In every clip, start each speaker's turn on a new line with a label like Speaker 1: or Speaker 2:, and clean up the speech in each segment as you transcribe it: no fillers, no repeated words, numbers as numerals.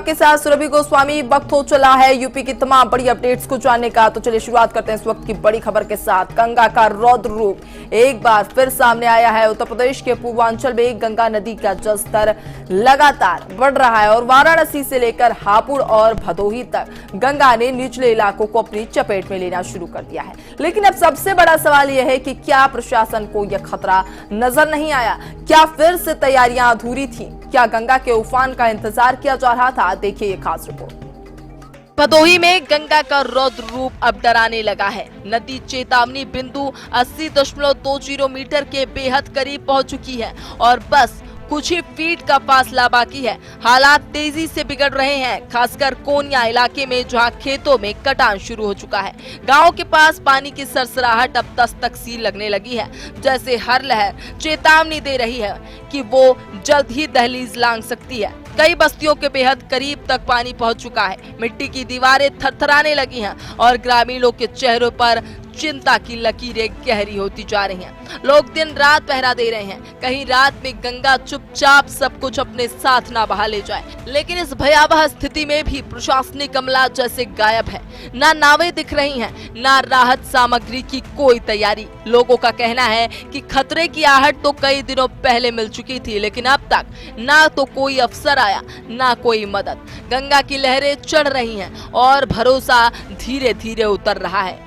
Speaker 1: आपके साथ सुरभि गोस्वामी। वक्त हो चला है यूपी की तमाम बड़ी अपडेट्स को जानने का, तो चलिए शुरुआत करते हैं इस वक्त की बड़ी खबर के साथ। गंगा का रौद्र रूप एक बार फिर सामने आया है। उत्तर प्रदेश के पूर्वांचल में गंगा नदी का जलस्तर लगातार बढ़ रहा है और वाराणसी से लेकर हापुड़ और भदोही तक गंगा ने निचले इलाकों को अपनी चपेट में लेना शुरू कर दिया है। लेकिन अब सबसे बड़ा सवाल यह है कि क्या प्रशासन को यह खतरा नजर नहीं आया? क्या फिर से तैयारियां अधूरी थी? क्या गंगा के उफान का इंतजार किया जा रहा था? देखिए ये खास रिपोर्ट। भदोही में गंगा का रौद्र रूप अब डराने लगा है। नदी चेतावनी बिंदु 80.20 मीटर के बेहद करीब पहुंच चुकी है और बस कुछ ही फीट का फासला बाकी है। हालात तेजी से बिगड़ रहे हैं, खासकर कोनिया इलाके में जहां खेतों में कटान शुरू हो चुका है। गांव के पास पानी की सरसराहट अब दस्तक सी लगने लगी है, जैसे हर लहर चेतावनी दे रही है कि वो जल्द ही दहलीज लांघ सकती है। कई बस्तियों के बेहद करीब तक पानी पहुंच चुका है। मिट्टी की दीवारें थरथराने लगी हैं और ग्रामीणों के चेहरों पर चिंता की लकीरें गहरी होती जा रही हैं। लोग दिन रात पहरा दे रहे हैं, कहीं रात में गंगा चुपचाप सब कुछ अपने साथ ना बहा ले जाए। लेकिन इस भयावह स्थिति में भी प्रशासनिक अमला जैसे गायब है। ना नावें दिख रही हैं, ना राहत सामग्री की कोई तैयारी। लोगों का कहना है कि खतरे की आहट तो कई दिनों पहले मिल चुकी थी, लेकिन अब तक ना तो कोई अफसर आया, ना कोई मदद। गंगा की लहरें चढ़ रही हैं और भरोसा धीरे धीरे उतर रहा है।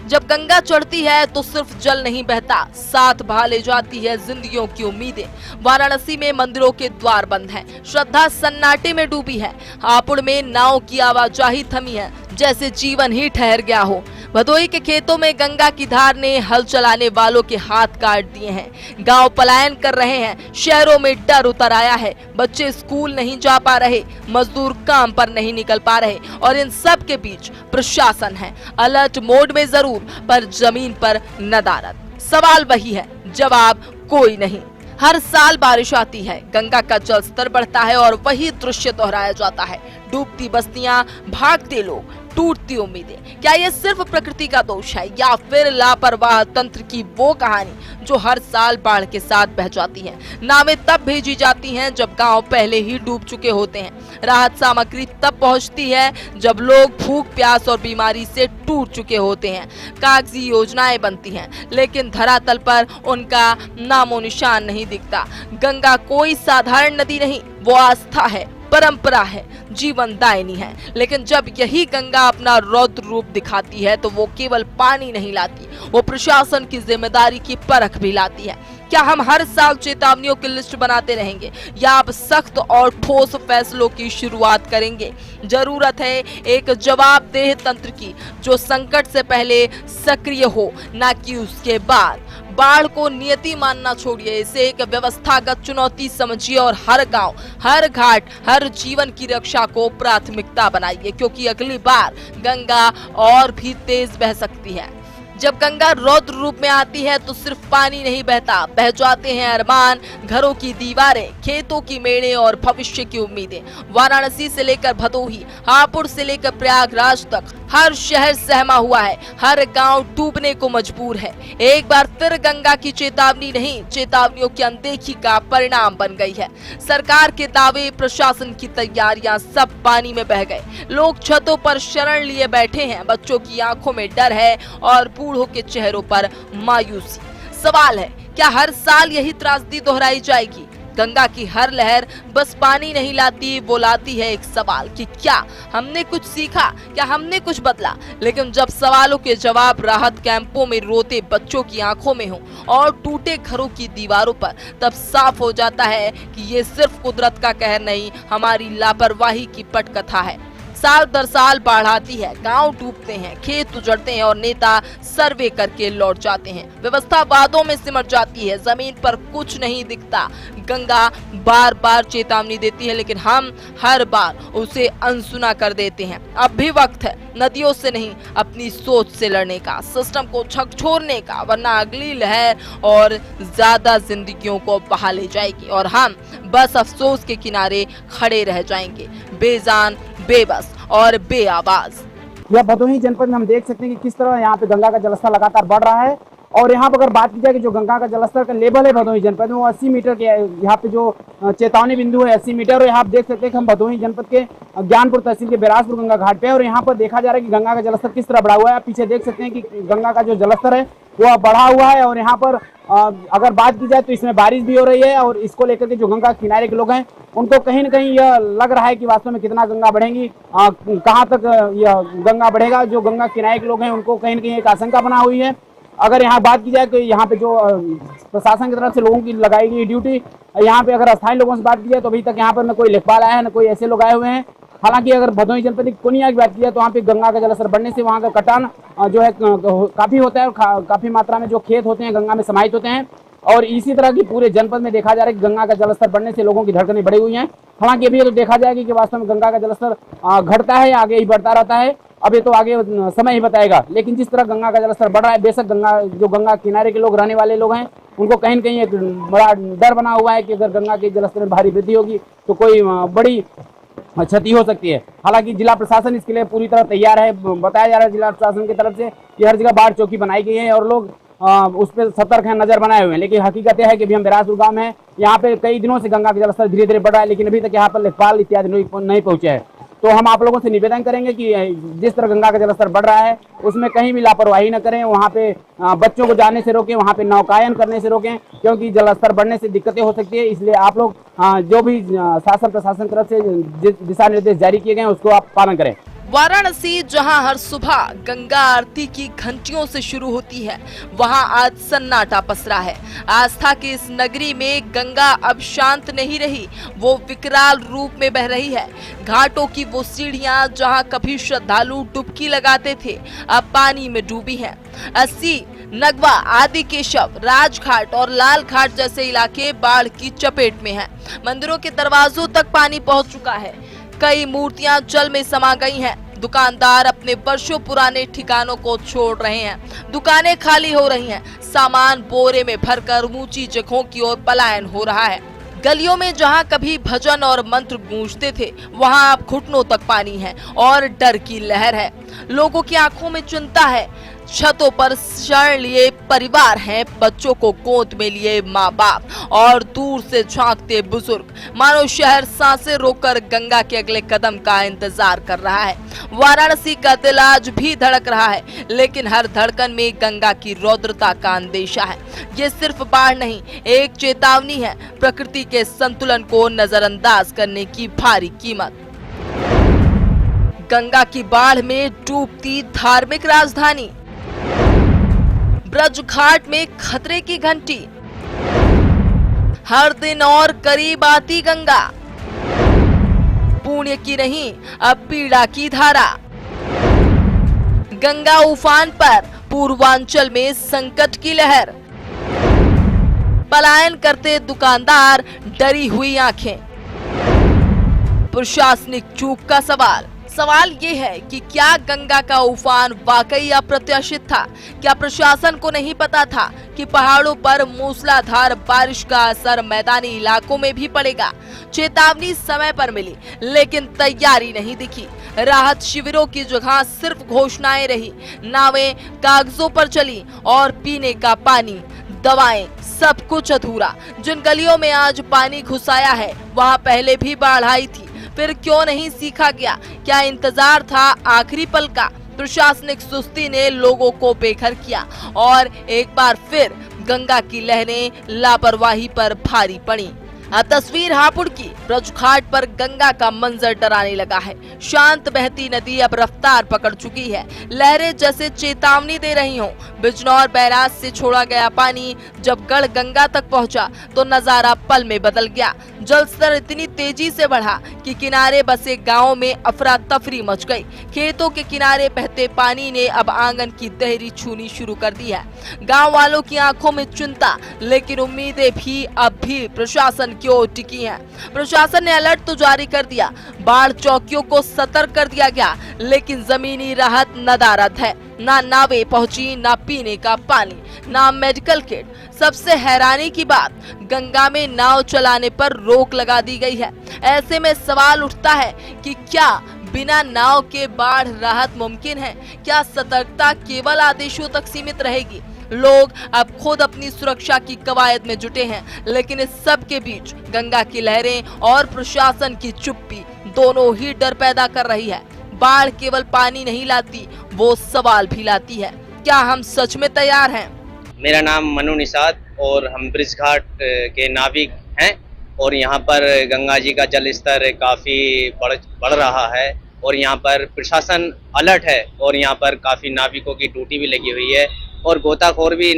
Speaker 1: जब गंगा चढ़ती है तो सिर्फ जल नहीं बहता, साथ बहा ले जाती है जिंदगियों की उम्मीदें। वाराणसी में मंदिरों के द्वार बंद हैं, श्रद्धा सन्नाटे में डूबी है। हापुड़ में नाव की आवाजाही थमी है, जैसे जीवन ही ठहर गया हो। भदोही के खेतों में गंगा की धार ने हल चलाने वालों के हाथ काट दिए हैं। गांव पलायन कर रहे हैं, शहरों में डर उतर आया है। बच्चे स्कूल नहीं जा पा रहे, मजदूर काम पर नहीं निकल पा रहे और इन सब के बीच प्रशासन है अलर्ट मोड में जरूर, पर जमीन पर नदारद। सवाल वही है, जवाब कोई नहीं। हर साल बारिश आती है, गंगा का जल स्तर बढ़ता है और वही दृश्य दोहराया जाता है। डूबती बस्तियां, भागते लोग, टूटती उम्मीदें। क्या ये सिर्फ प्रकृति का दोष है या फिर लापरवाह तंत्र की वो कहानी जो हर साल बाढ़ के साथ बह जाती है? नावें तब भेजी जाती हैं जब गांव पहले ही डूब चुके होते हैं। राहत सामग्री तब पहुंचती है जब लोग भूख, प्यास और बीमारी से टूट चुके होते हैं। कागजी योजनाएं बनती हैं, लेकिन धरातल पर उनका नामो निशान नहीं दिखता। गंगा कोई साधारण नदी नहीं, वो आस्था है, परंपरा है, जीवन दायिनी है। लेकिन जब यही गंगा अपना रौद्र रूप दिखाती है तो वो केवल पानी नहीं लाती, वो प्रशासन की जिम्मेदारी की परख भी लाती है। क्या हम हर साल चेतावनियों की लिस्ट बनाते रहेंगे या अब सख्त और ठोस फैसलों की शुरुआत करेंगे? जरूरत है एक जवाबदेह तंत्र की, जो संकट से पहले सक्रिय हो, ना कि उसके बाद। बाढ़ को नियति मानना छोड़िए, इसे एक व्यवस्थागत चुनौती समझिए और हर गांव, हर घाट, हर जीवन की रक्षा को प्राथमिकता बनाइए, क्योंकि अगली बार गंगा और भी तेज बह सकती है। जब गंगा रौद्र रूप में आती है तो सिर्फ पानी नहीं बहता, बह जाते हैं अरमान, घरों की दीवारें, खेतों की मेड़ें और भविष्य की उम्मीदें। वाराणसी से लेकर भदोही, हापुड़ से लेकर प्रयागराज तक हर शहर सहमा हुआ है, हर गांव डूबने को मजबूर है। एक बार फिर गंगा की चेतावनी नहीं, चेतावनियों की अनदेखी का परिणाम बन गई है। सरकार के दावे, प्रशासन की तैयारियां सब पानी में बह गए। लोग छतों पर शरण लिए बैठे हैं, बच्चों की आंखों में डर है और बूढ़ों के चेहरों पर मायूसी। सवाल है, क्या हर साल यही त्रासदी दोहराई जाएगी? गंगा की हर लहर बस पानी नहीं लाती, वो लाती है एक सवाल कि क्या हमने कुछ सीखा, क्या हमने कुछ बदला? लेकिन जब सवालों के जवाब राहत कैंपों में रोते बच्चों की आंखों में हो और टूटे घरों की दीवारों पर, तब साफ हो जाता है कि ये सिर्फ कुदरत का कहर नहीं, हमारी लापरवाही की पटकथा है। साल दर साल बाढ़ आती है, गांव डूबते हैं, खेत उजड़ते हैं और नेता सर्वे करके लौट जाते हैं। व्यवस्था वादों में सिमट जाती है, जमीन पर कुछ नहीं दिखता। गंगा बार बार चेतावनी देती है, लेकिन हम हर बार उसे अनसुना कर देते हैं। अब भी वक्त है नदियों से नहीं, अपनी सोच से लड़ने का, सिस्टम को झकझोरने का, वरना अगली लहर और ज्यादा जिंदगियों को बहा ले जाएगी और हम बस अफसोस के किनारे खड़े रह जाएंगे, बेजान, बेबस और बेआवाज।
Speaker 2: यह भदोही जनपद में हम देख सकते हैं कि किस तरह यहाँ पे गंगा का जलस्तर लगातार बढ़ रहा है और यहाँ पर अगर बात की जाए कि जो गंगा का जलस्तर का लेवल है भदोही जनपद में वो 80 मीटर के यहाँ पे जो चेतावनी बिंदु है 80 मीटर। और यहाँ आप देख सकते हैं कि हम भदोही जनपद के ज्ञानपुर तहसील के बेरासपुर गंगा घाट पे है और यहाँ पर देखा जा रहा है कि गंगा का जलस्तर किस तरह बढ़ा हुआ है। आप पीछे देख सकते हैं कि गंगा का जो जलस्तर है वो बढ़ा हुआ है। और यहाँ पर अगर बात की जाए तो इसमें बारिश भी हो रही है और इसको लेकर के जो गंगा किनारे के लोग हैं उनको कहीं न कहीं यह लग रहा है कि वास्तव में कितना गंगा बढ़ेगी, कहाँ तक यह गंगा बढ़ेगा। जो गंगा किनारे के लोग हैं उनको कहीं न कहीं एक आशंका बना हुई है। अगर यहाँ बात की जाए तो यहाँ पे जो प्रशासन की तरफ से लोगों की लगाई गई ड्यूटी, यहाँ पे अगर स्थानीय लोगों से बात की जाए तो अभी तक यहाँ पर न कोई लेखपाल आया है न कोई ऐसे लोग आए हुए हैं। हालांकि अगर भदोही जनपद की कोनिया की बात की जाए तो वहाँ पे गंगा का जलस्तर बढ़ने से वहाँ का कटान जो है काफी होता है और काफी मात्रा में जो खेत होते हैं गंगा में समाहित होते हैं। और इसी तरह की पूरे जनपद में देखा जा रहा है कि गंगा का जलस्तर बढ़ने से लोगों की धड़कनें बढ़ी हुई हैं। हालांकि अभी तो देखा जाएगा कि वास्तव में गंगा का जलस्तर घटता है, आगे ही बढ़ता रहता है। अब ये तो आगे समय ही बताएगा। लेकिन जिस तरह गंगा का जलस्तर बढ़ रहा है, बेशक गंगा किनारे के लोग रहने वाले लोग हैं उनको कहीं न कहीं एक बड़ा डर बना हुआ है कि अगर गंगा के जलस्तर में भारी वृद्धि होगी तो कोई बड़ी क्षति हो सकती है। हालांकि जिला प्रशासन इसके लिए पूरी तरह तैयार है। बताया जा रहा है जिला प्रशासन की तरफ से कि हर जगह बाढ़ चौकी बनाई गई है और लोग उस पर सतर्क है, नजर बनाए हुए हैं। लेकिन हकीकत यह है कि अभी हम बेरासपुर गांव में यहाँ पे कई दिनों से गंगा का जलस्तर धीरे धीरे बढ़ रहा है, लेकिन अभी तक यहाँ पर लेखपाल इत्यादि नहीं पहुंचे हैं। तो हम आप लोगों से निवेदन करेंगे कि जिस तरह गंगा का जलस्तर बढ़ रहा है उसमें कहीं भी लापरवाही न करें। वहाँ पे बच्चों को जाने से रोकें, वहाँ पे नौकायन करने से रोकें, क्योंकि जलस्तर बढ़ने से दिक्कतें हो सकती है। इसलिए आप लोग जो भी शासन प्रशासन की तरफ से दिशा निर्देश जारी किए गए हैं उसको आप पालन करें।
Speaker 1: वाराणसी, जहां हर सुबह गंगा आरती की घंटियों से शुरू होती है, वहां आज सन्नाटा पसरा है। आस्था की इस नगरी में गंगा अब शांत नहीं रही, वो विकराल रूप में बह रही है। घाटों की वो सीढ़ियां जहां कभी श्रद्धालु डुबकी लगाते थे, अब पानी में डूबी हैं। 80, नगवा, आदि केशव, राजघाट और लाल घाट जैसे इलाके बाढ़ की चपेट में हैं। मंदिरों के दरवाजों तक पानी पहुंच चुका है, कई मूर्तियां जल में समा गई हैं। दुकानदार अपने वर्षों पुराने ठिकानों को छोड़ रहे हैं, दुकानें खाली हो रही हैं, सामान बोरे में भरकर ऊंची जगहों की ओर पलायन हो रहा है। गलियों में जहां कभी भजन और मंत्र गूंजते थे, वहां अब घुटनों तक पानी है और डर की लहर है। लोगों की आंखों में चिंता है। छतों पर शरण लिए परिवार हैं, बच्चों को गोद में लिए माँ बाप और दूर से झांकते बुजुर्ग। मानो शहर सांसें रोककर गंगा के अगले कदम का इंतजार कर रहा है। वाराणसी का दिल आज भी धड़क रहा है, लेकिन हर धड़कन में गंगा की रौद्रता का अंदेशा है। ये सिर्फ बाढ़ नहीं, एक चेतावनी है, प्रकृति के संतुलन को नजरअंदाज करने की भारी कीमत। गंगा की बाढ़ में डूबती धार्मिक राजधानी, ब्रज घाट में खतरे की घंटी, हर दिन और करीब आती गंगा, पुण्य की नहीं अब पीड़ा की धारा। गंगा उफान पर, पूर्वांचल में संकट की लहर, पलायन करते दुकानदार, डरी हुई आंखें। प्रशासनिक चूक का सवाल ये है कि क्या गंगा का उफान वाकई अप्रत्याशित था? क्या प्रशासन को नहीं पता था कि पहाड़ों पर मूसलाधार बारिश का असर मैदानी इलाकों में भी पड़ेगा? चेतावनी समय पर मिली, लेकिन तैयारी नहीं दिखी। राहत शिविरों की जगह सिर्फ घोषणाएं रही, नावें कागजों पर चली और पीने का पानी, दवाएं, सब कुछ अधूरा। जिन गलियों में आज पानी घुसाया है, वहां पहले भी बाढ़ आई थी, फिर क्यों नहीं सीखा गया? क्या इंतजार था आखिरी पल का? प्रशासनिक सुस्ती ने लोगों को बेघर किया और एक बार फिर गंगा की लहरें लापरवाही पर भारी पड़ी। तस्वीर हापुड़ की। ब्रज घाट पर गंगा का मंजर डराने लगा है। शांत बहती नदी अब रफ्तार पकड़ चुकी है, लहरें जैसे चेतावनी दे रही हों। बिजनौर बैराज से छोड़ा गया पानी जब गढ़ गंगा तक पहुंचा तो नजारा पल में बदल गया। जलस्तर इतनी तेजी से बढ़ा कि किनारे बसे गांवों में अफरा तफरी मच गई। खेतों के किनारे बहते पानी ने अब आंगन की देहरी छूनी शुरू कर दी है। गांव वालों की आंखों में चिंता, लेकिन उम्मीदें भी अब भी प्रशासन की ओर टिकी हैं। प्रशासन ने अलर्ट तो जारी कर दिया, बाढ़ चौकियों को सतर्क कर दिया गया, लेकिन जमीनी राहत नदारद है। ना नावें पहुंची, ना पीने का पानी, ना मेडिकल किट। सबसे हैरानी की बात, गंगा में नाव चलाने पर रोक लगा दी गई है। ऐसे में सवाल उठता है कि क्या बिना नाव के बाढ़ राहत मुमकिन है? क्या सतर्कता केवल आदेशों तक सीमित रहेगी? लोग अब खुद अपनी सुरक्षा की कवायद में जुटे हैं, लेकिन इस सब के बीच गंगा की लहरें और प्रशासन की चुप्पी दोनों ही डर पैदा कर रही है। बाढ़ केवल पानी नहीं लाती, वो सवाल भी लाती है। क्या हम सच में तैयार हैं?
Speaker 3: मेरा नाम मनु निषाद और हम ब्रिज घाट के नाविक हैं और यहाँ पर गंगा जी का जल स्तर काफ़ी बढ़ रहा है और यहाँ पर प्रशासन अलर्ट है और यहाँ पर काफ़ी नाविकों की ड्यूटी भी लगी हुई है और गोताखोर भी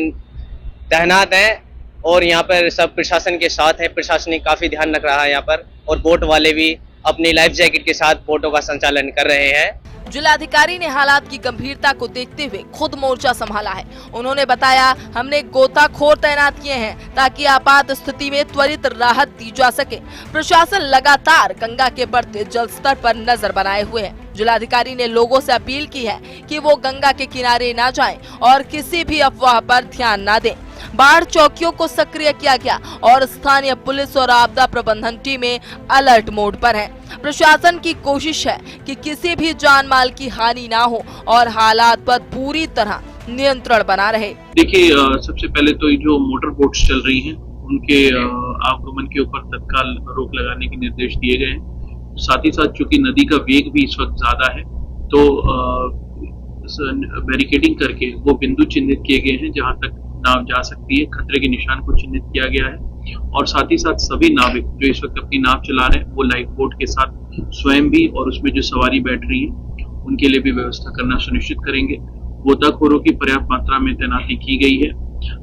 Speaker 3: तैनात हैं और यहाँ पर सब प्रशासन के साथ है। प्रशासन काफ़ी ध्यान रख रहा है यहाँ पर और बोट वाले भी अपनी लाइफ जैकेट के साथ बोटों का संचालन कर रहे हैं।
Speaker 1: जिलाधिकारी ने हालात की गंभीरता को देखते हुए खुद मोर्चा संभाला है। उन्होंने बताया, हमने गोताखोर तैनात किए हैं ताकि आपात स्थिति में त्वरित राहत दी जा सके। प्रशासन लगातार गंगा के बढ़ते जल स्तर पर नजर बनाए हुए है। जिलाधिकारी ने लोगों से अपील की है कि वो गंगा के किनारे न जाएं और किसी भी अफवाह पर ध्यान न दें। बाढ़ चौकियों को सक्रिय किया गया और स्थानीय पुलिस और आपदा प्रबंधन टीमें अलर्ट मोड पर हैं। प्रशासन की कोशिश है कि किसी भी जान माल की हानि ना हो और हालात पर पूरी तरह नियंत्रण बना रहे।
Speaker 4: देखिए, सबसे पहले तो जो मोटर बोट्स चल रही हैं उनके आगमन के ऊपर तत्काल रोक लगाने के निर्देश दिए गए हैं। साथ ही साथ चूंकि नदी का वेग भी इस वक्त ज्यादा है तो बैरिकेडिंग करके वो बिंदु चिन्हित किए गए हैं जहां तक नाव जा सकती है। खतरे के निशान को चिन्हित किया गया है और साथ ही साथ सभी नाविक जो इस वक्त अपनी नाव चला रहे हैं वो लाइफ बोट के साथ स्वयं भी और उसमें जो सवारी बैठ रही है उनके लिए भी व्यवस्था करना सुनिश्चित करेंगे। गोताखोरों की पर्याप्त मात्रा में तैनाती की गई है।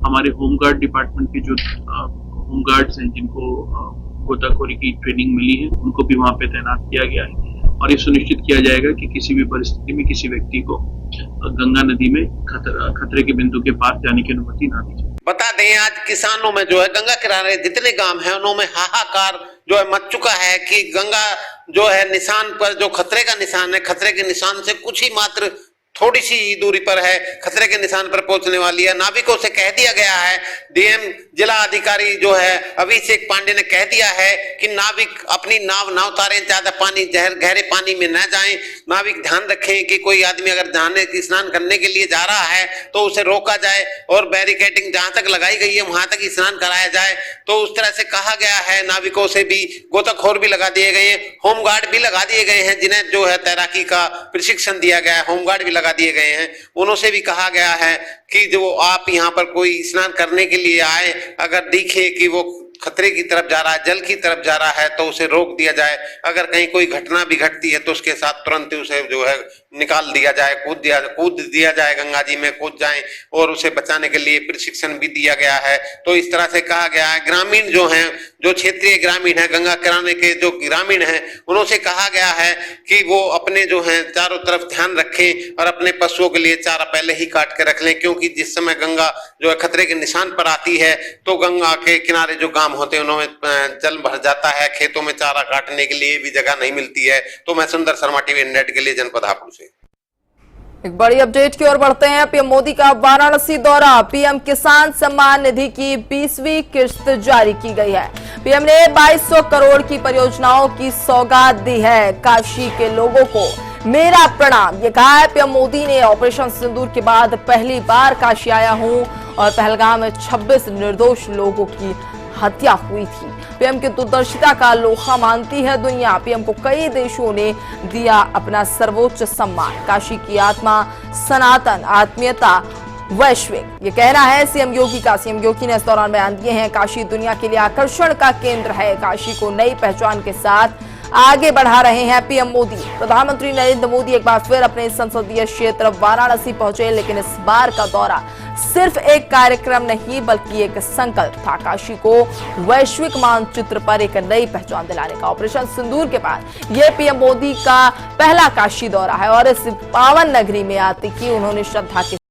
Speaker 4: हमारे होमगार्ड डिपार्टमेंट के जो होमगार्ड्स हैं जिनको गोताखोरी की ट्रेनिंग मिली है उनको भी वहाँ पे तैनात किया गया है और ये सुनिश्चित किया जाएगा कि किसी भी परिस्थिति में किसी व्यक्ति को गंगा नदी में खतरे के बिंदु के पास जाने की अनुमति ना दी जाए।
Speaker 5: बता दें, आज किसानों में जो है गंगा किनारे जितने गांव हैं उनमें हाहाकार जो है मच चुका है कि गंगा जो है निशान पर जो खतरे का निशान है, खतरे के निशान से कुछ ही मात्र थोड़ी सी दूरी पर है, खतरे के निशान पर पहुंचने वाली है। नाविकों से कह दिया गया है, डीएम जिला अधिकारी जो है अभिषेक पांडे ने कह दिया है कि नाविक अपनी नाव ना उतारें, ज्यादा पानी गहरे पानी में न जाएं। नाविक ध्यान रखें कि कोई आदमी अगर नहाने स्नान करने के लिए जा रहा है तो उसे रोका जाए और बैरिकेडिंग जहां तक लगाई गई है वहां तक स्नान कराया जाए। तो उस तरह से कहा गया है। नाविकों से भी गोताखोर भी लगा दिए गए हैं, होमगार्ड भी लगा दिए गए हैं जिन्हें जो है तैराकी का प्रशिक्षण दिया गया है, होमगार्ड भी लगा दिए गए हैं। उन्होंने भी कहा गया है कि जो आप यहाँ पर कोई स्नान करने के लिए आए, अगर दिखे कि वो खतरे की तरफ जा रहा है, जल की तरफ जा रहा है तो उसे रोक दिया जाए। अगर कहीं कोई घटना भी घटती है तो उसके साथ तुरंत उसे जो है निकाल दिया जाए, कूद दिया जाए, गंगा जी में कूद जाए और उसे बचाने के लिए प्रशिक्षण भी दिया गया है। तो इस तरह से कहा गया है। ग्रामीण जो हैं, जो क्षेत्रीय ग्रामीण है, गंगा किनारे के जो ग्रामीण हैं, उन्होंने कहा गया है कि वो अपने जो हैं चारों तरफ ध्यान रखें और अपने पशुओं के लिए चारा पहले ही काट के रख लें, क्योंकि जिस समय गंगा जो है खतरे के निशान पर आती है तो गंगा के किनारे जो गांव होते हैं उनमें जल भर जाता है, खेतों में चारा काटने के लिए भी जगह नहीं मिलती है। तो मैं सुंदर शर्मा टीवी नेट के लिए जनपद हापुड़ से।
Speaker 1: एक बड़ी अपडेट की ओर बढ़ते हैं। पीएम मोदी का वाराणसी दौरा। पीएम किसान सम्मान निधि की 20वीं किस्त जारी की गई है। पीएम ने 2200 करोड़ की परियोजनाओं की सौगात दी है। काशी के लोगों को मेरा प्रणाम, ये कहा है पीएम मोदी ने। ऑपरेशन सिंदूर के बाद पहली बार काशी आया हूं और पहलगाम में 26 निर्दोष लोगों की हत्या हुई थी। पीएम की दूरदर्शिता का लोहा मानती है दुनिया। पीएम को कई देशों ने दिया अपना सर्वोच्च सम्मान। काशी की आत्मा सनातन, आत्मीयता वैश्विक, ये कहना है सीएम योगी का। सीएम योगी ने इस दौरान बयान दिए हैं, काशी दुनिया के लिए आकर्षण का केंद्र है। काशी को नई पहचान के साथ आगे बढ़ा रहे हैं पीएम मोदी। प्रधानमंत्री नरेंद्र मोदी एक बार फिर अपने संसदीय क्षेत्र वाराणसी पहुंचे, लेकिन इस बार का दौरा सिर्फ एक कार्यक्रम नहीं बल्कि एक संकल्प था। काशी को वैश्विक मानचित्र पर एक नई पहचान दिलाने का। ऑपरेशन सिंदूर के बाद यह पीएम मोदी का पहला काशी दौरा है और इस पावन नगरी में आते ही उन्होंने श्रद्धा के